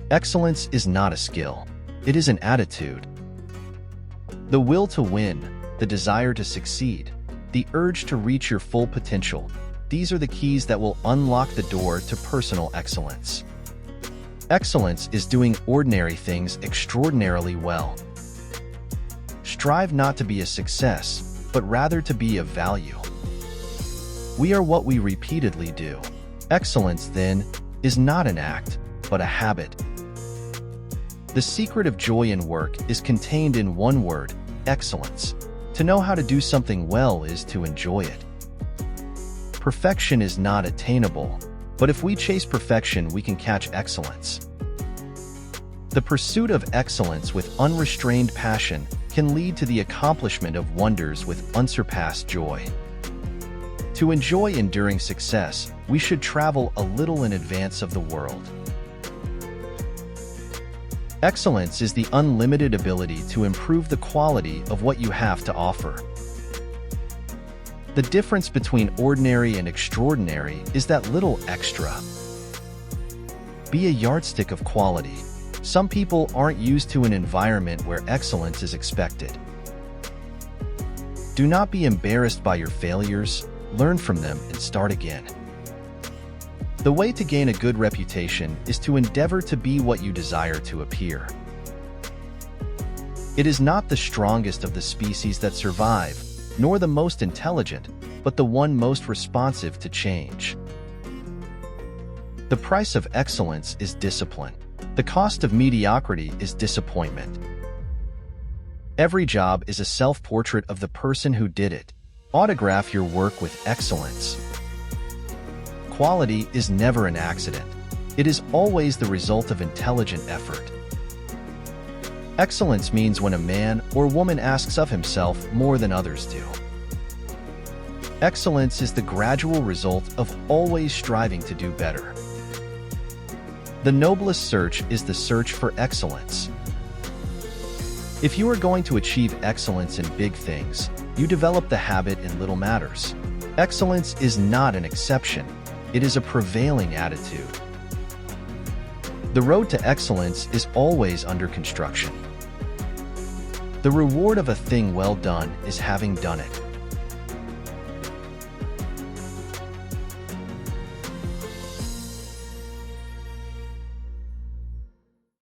Excellence is not a skill. It is an attitude. The will to win, the desire to succeed, the urge to reach your full potential, these are the keys that will unlock the door to personal excellence. Excellence is doing ordinary things extraordinarily well. Strive not to be a success, but rather to be of value. We are what we repeatedly do. Excellence, then, is not an act, but a habit. The secret of joy in work is contained in one word: excellence. To know how to do something well is to enjoy it. Perfection is not attainable, but if we chase perfection, we can catch excellence. The pursuit of excellence with unrestrained passion can lead to the accomplishment of wonders with unsurpassed joy. To enjoy enduring success, we should travel a little in advance of the world. Excellence is the unlimited ability to improve the quality of what you have to offer. The difference between ordinary and extraordinary is that little extra. Be a yardstick of quality. Some people aren't used to an environment where excellence is expected. Do not be embarrassed by your failures, learn from them and start again. The way to gain a good reputation is to endeavor to be what you desire to appear. It is not the strongest of the species that survive, nor the most intelligent, but the one most responsive to change. The price of excellence is discipline. The cost of mediocrity is disappointment. Every job is a self-portrait of the person who did it. Autograph your work with excellence. Quality is never an accident. It is always the result of intelligent effort. Excellence means when a man or woman asks of himself more than others do. Excellence is the gradual result of always striving to do better. The noblest search is the search for excellence. If you are going to achieve excellence in big things, you develop the habit in little matters. Excellence is not an exception, it is a prevailing attitude. The road to excellence is always under construction. The reward of a thing well done is having done it.